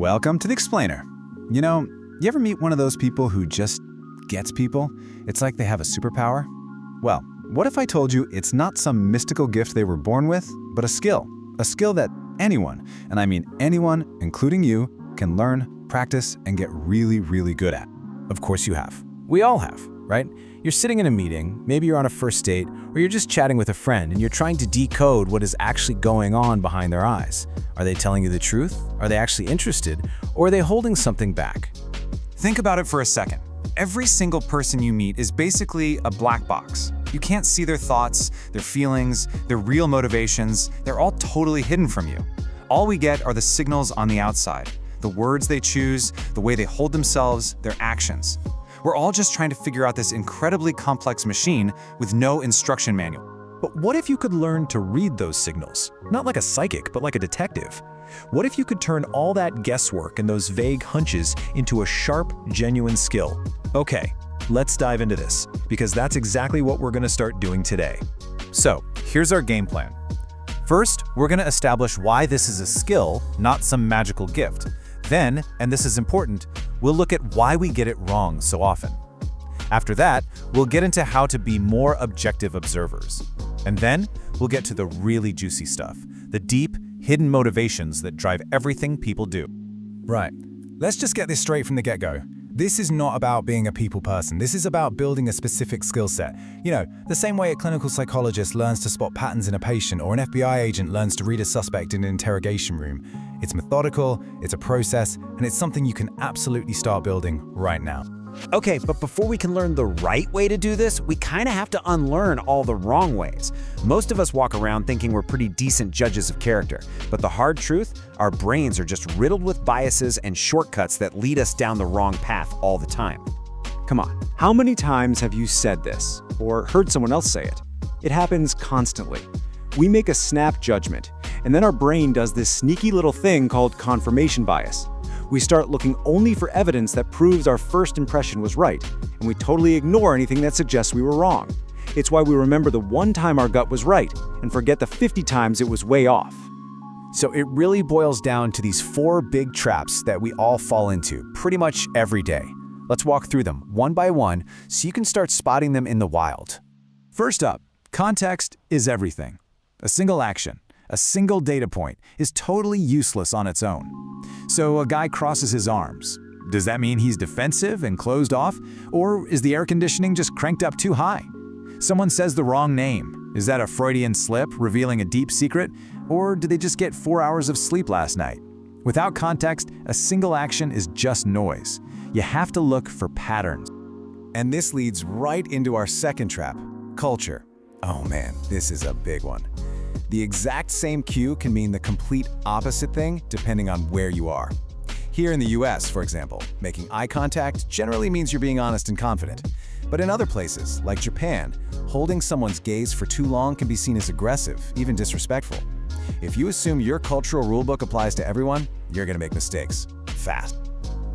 Welcome to the Explainer. You know, you ever meet one of those people who just gets people? It's like they have a superpower. Well, what if I told you it's not some mystical gift they were born with, but a skill that anyone, and I mean anyone, including you, can learn, practice, and get really, really good at. Of course you have. We all have, right? You're sitting in a meeting, maybe you're on a first date, or you're just chatting with a friend and you're trying to decode what is actually going on behind their eyes. Are they telling you the truth? Are they actually interested? Or are they holding something back? Think about it for a second. Every single person you meet is basically a black box. You can't see their thoughts, their feelings, their real motivations. They're all totally hidden from you. All we get are the signals on the outside, the words they choose, the way they hold themselves, their actions. We're all just trying to figure out this incredibly complex machine with no instruction manual. But what if you could learn to read those signals? Not like a psychic, but like a detective. What if you could turn all that guesswork and those vague hunches into a sharp, genuine skill? Okay, let's dive into this, because that's exactly what we're going to start doing today. So, here's our game plan. First, we're going to establish why this is a skill, not some magical gift. Then, and this is important, we'll look at why we get it wrong so often. After that, we'll get into how to be more objective observers. And then, we'll get to the really juicy stuff, the deep, hidden motivations that drive everything people do. Right. Let's just get this straight from the get-go. This is not about being a people person. This is about building a specific skill set. You know, the same way a clinical psychologist learns to spot patterns in a patient or an FBI agent learns to read a suspect in an interrogation room. It's methodical, it's a process, and it's something you can absolutely start building right now. Okay, but before we can learn the right way to do this, we kind of have to unlearn all the wrong ways. Most of us walk around thinking we're pretty decent judges of character, but the hard truth, our brains are just riddled with biases and shortcuts that lead us down the wrong path all the time. Come on, how many times have you said this, or heard someone else say it? It happens constantly. We make a snap judgment, and then our brain does this sneaky little thing called confirmation bias. We start looking only for evidence that proves our first impression was right, and we totally ignore anything that suggests we were wrong. It's why we remember the one time our gut was right and forget the 50 times it was way off. So it really boils down to these 4 big traps that we all fall into pretty much every day. Let's walk through them one by one so you can start spotting them in the wild. First up, context is everything. A single action, a single data point, is totally useless on its own. So a guy crosses his arms. Does that mean he's defensive and closed off? Or is the air conditioning just cranked up too high? Someone says the wrong name. Is that a Freudian slip revealing a deep secret? Or did they just get 4 hours of sleep last night? Without context, a single action is just noise. You have to look for patterns. And this leads right into our second trap, culture. Oh man, this is a big one. The exact same cue can mean the complete opposite thing depending on where you are. Here in the US, for example, making eye contact generally means you're being honest and confident. But in other places, like Japan, holding someone's gaze for too long can be seen as aggressive, even disrespectful. If you assume your cultural rulebook applies to everyone, you're gonna make mistakes, fast.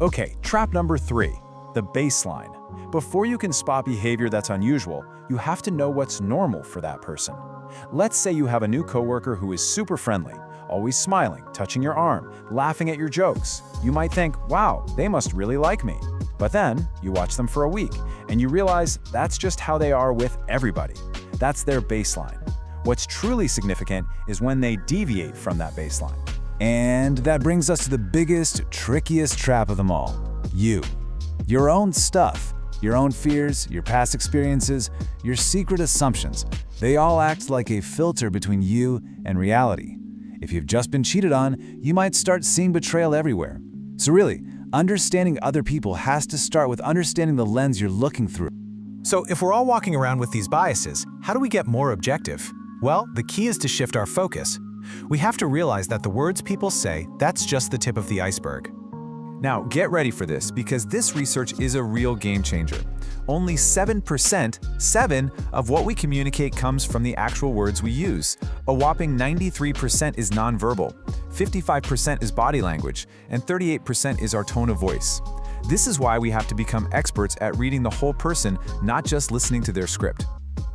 Okay, trap number 3, the baseline. Before you can spot behavior that's unusual, you have to know what's normal for that person. Let's say you have a new coworker who is super friendly, always smiling, touching your arm, laughing at your jokes. You might think, wow, they must really like me. But then, you watch them for a week, and you realize that's just how they are with everybody. That's their baseline. What's truly significant is when they deviate from that baseline. And that brings us to the biggest, trickiest trap of them all. You. Your own stuff. Your own fears, your past experiences, your secret assumptions. They all act like a filter between you and reality. If you've just been cheated on, you might start seeing betrayal everywhere. So really, understanding other people has to start with understanding the lens you're looking through. So if we're all walking around with these biases, how do we get more objective? Well, the key is to shift our focus. We have to realize that the words people say, that's just the tip of the iceberg. Now, get ready for this, because this research is a real game changer. Only 7% of what we communicate comes from the actual words we use. A whopping 93% is nonverbal, 55% is body language, and 38% is our tone of voice. This is why we have to become experts at reading the whole person, not just listening to their script.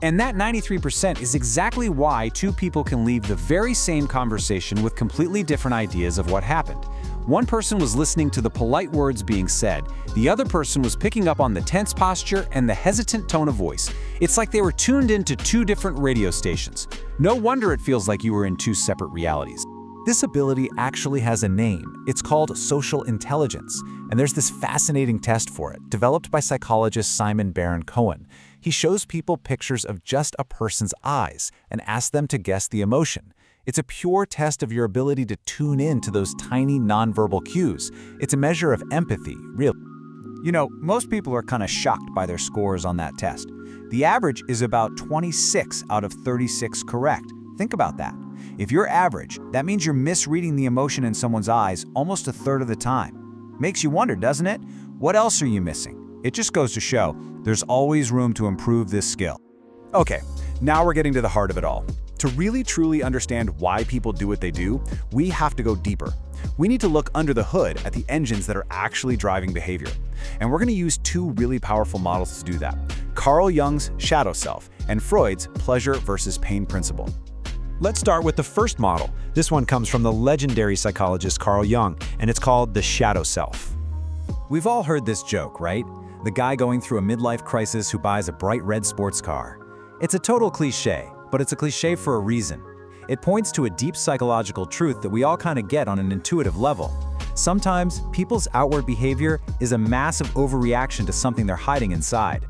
And that 93% is exactly why 2 people can leave the very same conversation with completely different ideas of what happened. One person was listening to the polite words being said. The other person was picking up on the tense posture and the hesitant tone of voice. It's like they were tuned into two different radio stations. No wonder it feels like you were in two separate realities. This ability actually has a name. It's called social intelligence, and there's this fascinating test for it, developed by psychologist Simon Baron-Cohen. He shows people pictures of just a person's eyes and asks them to guess the emotion. It's a pure test of your ability to tune in to those tiny nonverbal cues. It's a measure of empathy, really. You know, most people are kind of shocked by their scores on that test. The average is about 26 out of 36 correct. Think about that. If you're average, that means you're misreading the emotion in someone's eyes almost a third of the time. Makes you wonder, doesn't it? What else are you missing? It just goes to show there's always room to improve this skill. Okay, now we're getting to the heart of it all. To really truly understand why people do what they do, we have to go deeper. We need to look under the hood at the engines that are actually driving behavior. And we're going to use two really powerful models to do that: Carl Jung's shadow self and Freud's pleasure versus pain principle. Let's start with the first model. This one comes from the legendary psychologist Carl Jung, and it's called the shadow self. We've all heard this joke, right? The guy going through a midlife crisis who buys a bright red sports car. It's a total cliche, but it's a cliche for a reason. It points to a deep psychological truth that we all kind of get on an intuitive level. Sometimes, people's outward behavior is a massive overreaction to something they're hiding inside.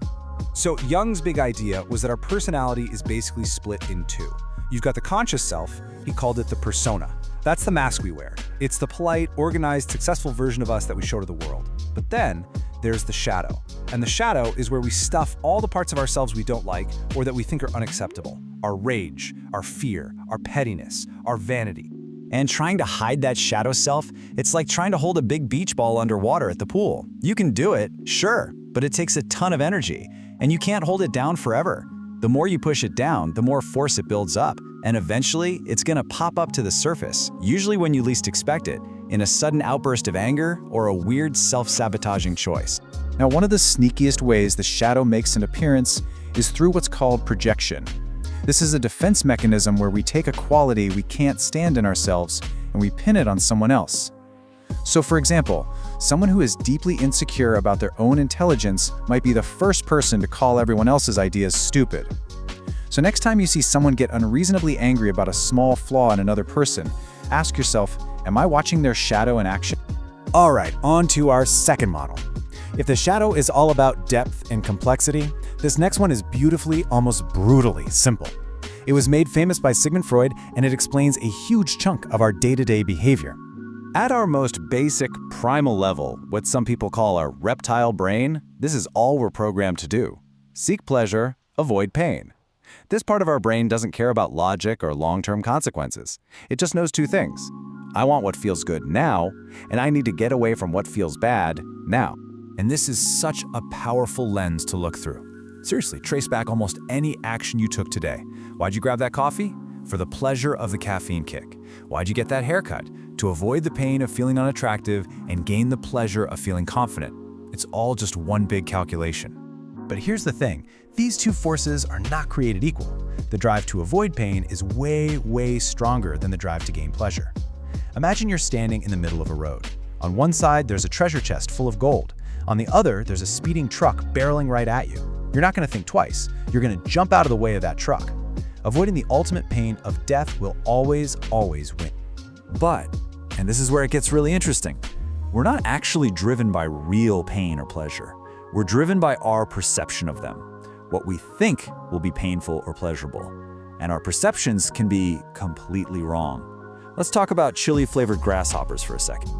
So Jung's big idea was that our personality is basically split in two. You've got the conscious self, he called it the persona. That's the mask we wear. It's the polite, organized, successful version of us that we show to the world. But then, there's the shadow. And the shadow is where we stuff all the parts of ourselves we don't like or that we think are unacceptable. Our rage, our fear, our pettiness, our vanity. And trying to hide that shadow self, it's like trying to hold a big beach ball underwater at the pool. You can do it, sure, but it takes a ton of energy, and you can't hold it down forever. The more you push it down, the more force it builds up, and eventually, it's gonna pop up to the surface, usually when you least expect it, in a sudden outburst of anger or a weird self-sabotaging choice. Now, one of the sneakiest ways the shadow makes an appearance is through what's called projection. This is a defense mechanism where we take a quality we can't stand in ourselves and we pin it on someone else. So for example, someone who is deeply insecure about their own intelligence might be the first person to call everyone else's ideas stupid. So next time you see someone get unreasonably angry about a small flaw in another person, ask yourself, am I watching their shadow in action? All right, on to our second model. If the shadow is all about depth and complexity, this next one is beautifully, almost brutally simple. It was made famous by Sigmund Freud, and it explains a huge chunk of our day-to-day behavior. At our most basic, primal level, what some people call our reptile brain, this is all we're programmed to do. Seek pleasure, avoid pain. This part of our brain doesn't care about logic or long-term consequences. It just knows two things. I want what feels good now, and I need to get away from what feels bad now. And this is such a powerful lens to look through. Seriously, trace back almost any action you took today. Why'd you grab that coffee? For the pleasure of the caffeine kick. Why'd you get that haircut? To avoid the pain of feeling unattractive and gain the pleasure of feeling confident. It's all just one big calculation. But here's the thing, these two forces are not created equal. The drive to avoid pain is way, way stronger than the drive to gain pleasure. Imagine you're standing in the middle of a road. On one side, there's a treasure chest full of gold. On the other, there's a speeding truck barreling right at you. You're not gonna think twice. You're gonna jump out of the way of that truck. Avoiding the ultimate pain of death will always, always win. But, and this is where it gets really interesting, we're not actually driven by real pain or pleasure. We're driven by our perception of them, what we think will be painful or pleasurable. And our perceptions can be completely wrong. Let's talk about chili-flavored grasshoppers for a second.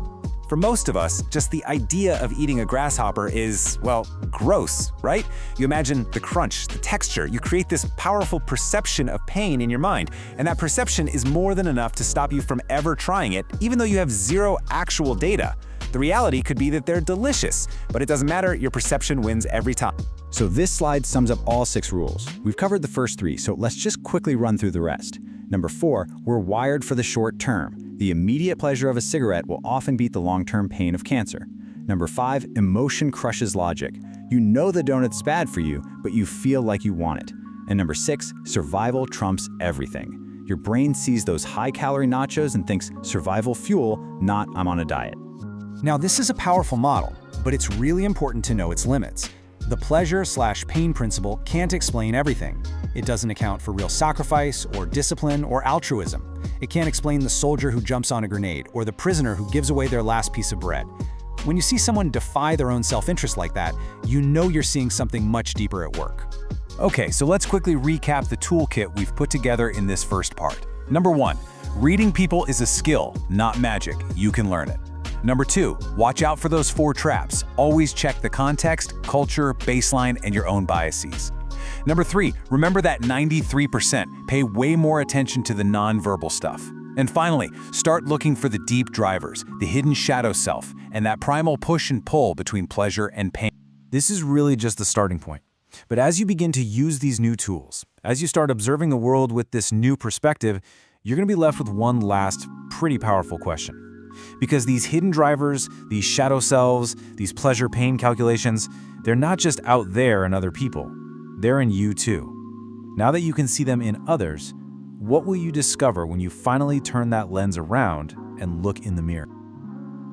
For most of us, just the idea of eating a grasshopper is, well, gross, right? You imagine the crunch, the texture, you create this powerful perception of pain in your mind, and that perception is more than enough to stop you from ever trying it, even though you have zero actual data. The reality could be that they're delicious, but it doesn't matter, your perception wins every time. So this slide sums up all 6 rules. We've covered the first 3, so let's just quickly run through the rest. Number 4, we're wired for the short term. The immediate pleasure of a cigarette will often beat the long-term pain of cancer. Number 5, emotion crushes logic. You know the donut's bad for you, but you feel like you want it. And number 6, survival trumps everything. Your brain sees those high-calorie nachos and thinks survival fuel, not I'm on a diet. Now, this is a powerful model, but it's really important to know its limits. The pleasure/pain principle can't explain everything. It doesn't account for real sacrifice or discipline or altruism. It can't explain the soldier who jumps on a grenade or the prisoner who gives away their last piece of bread. When you see someone defy their own self-interest like that, you know you're seeing something much deeper at work. Okay, so let's quickly recap the toolkit we've put together in this first part. Number 1, reading people is a skill, not magic. You can learn it. Number 2, watch out for those 4 traps. Always check the context, culture, baseline, and your own biases. Number 3, remember that 93%. Pay way more attention to the non-verbal stuff. And finally, start looking for the deep drivers, the hidden shadow self, and that primal push and pull between pleasure and pain. This is really just the starting point. But as you begin to use these new tools, as you start observing the world with this new perspective, you're going to be left with one last, pretty powerful question. Because these hidden drivers, these shadow selves, these pleasure-pain calculations, they're not just out there in other people. They're in you too. Now that you can see them in others, what will you discover when you finally turn that lens around and look in the mirror?